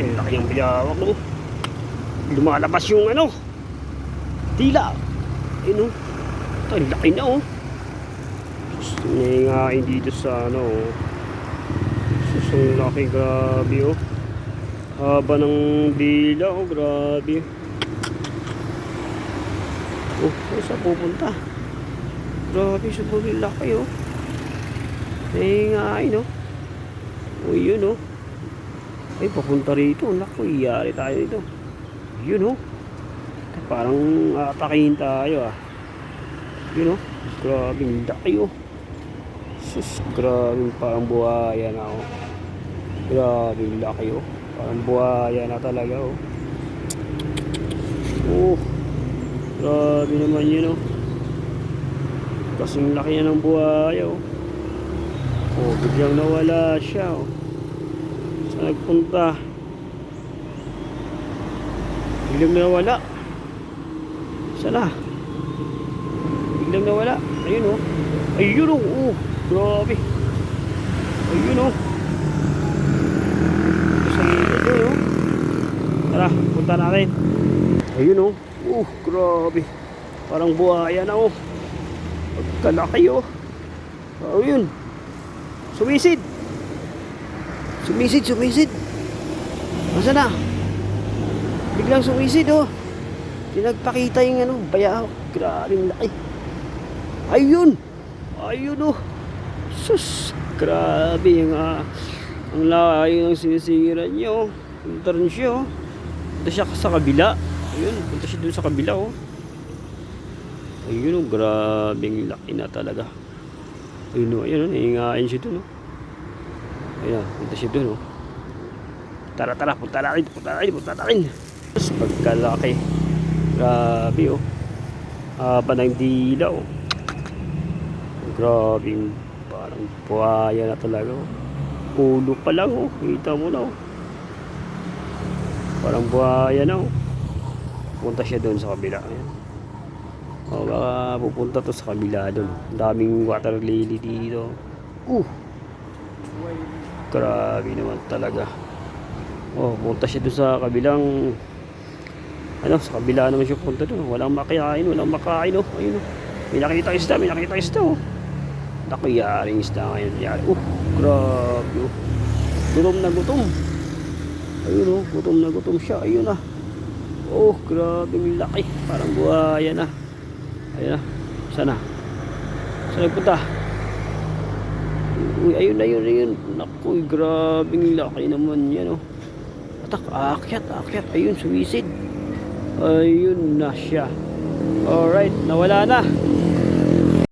Ay, laki ng biyawak mo. Lumalabas yung ano, tila. Ayun, oh. Ito, laki na, oh. Nangyayngain dito sa ano, oh. Susong laki, grabe, oh. Haba ng dila, oh, grabe. Oh, saan pupunta? Grabe, sobrang laki, oh. Nangyayngain, oh. Oh, yun, oh. Ay, papunta rito. Naku, iyari tayo dito. Yun, oh. Parang atakihin tayo, ah. Yun, oh. Grabing laki, oh. Sus, grabing parang buhaya na, oh. Grabing laki, oh. Parang buhaya na talaga, oh. Oh. Grabe naman yun, oh. Kasing laki na ng buhaya, oh. Oh, biglang nawala siya, oh. Saan nagpunta? Biglang nawala. Saan na? Biglang nawala. Ayun, oh. Ayun, oh. Oh, grabe. Ayun, oh. Sa gilid, oh. Tara, punta natin. Ayun, oh. Oh, grabe. Parang buhaya na, oh. Pagkalaki, oh. Ayun. Sumisid. Sumisid. Nasaan na? Biglang sumisid, oh. Pinagpakita yung ano, bayaw. Grabing laki. Ayun, oh. Sus, grabe yung ang layo ng sinisira niyo. Punta rin siya, oh. Punta siya sa kabila. Ayun, punta siya dun sa kabila, oh. Ayun, oh, grabing laki na talaga. Ayun, oh, nangingain siya dun, oh. Ayun, punta siya dun, oh. Tara, punta natin. Sus, pagkalaki. Grabe, oh. Haba ng dila, oh. Grabing parang buhaya na talaga, oh. Ulo pa lang, oh. Kita mo na, oh. Parang buhaya na, oh. Punta siya doon sa kabila. Ayan. O, baka pupunta to sa kabila doon. Daming water lily dito. Grabe naman talaga. Oh, punta siya doon sa kabilang ano, sa kabila naman siya punta doon. Walang makain, oh. Ayun, oh. May nakita isda, oh. Naku, yaring isda ngayon. Grabe, oh. Gutom na gutom. Ayun, oh. Gutom na gutom siya. Ayun, ah. Oh, grabe laki. Parang buhaya na. Ayun, ah. Sana. Saan nagpunta? Uy, ayun. Naku, grabe laki naman yan, oh. Akyat. Ayun, sumisid. Ayun na siya. Alright, nawala na.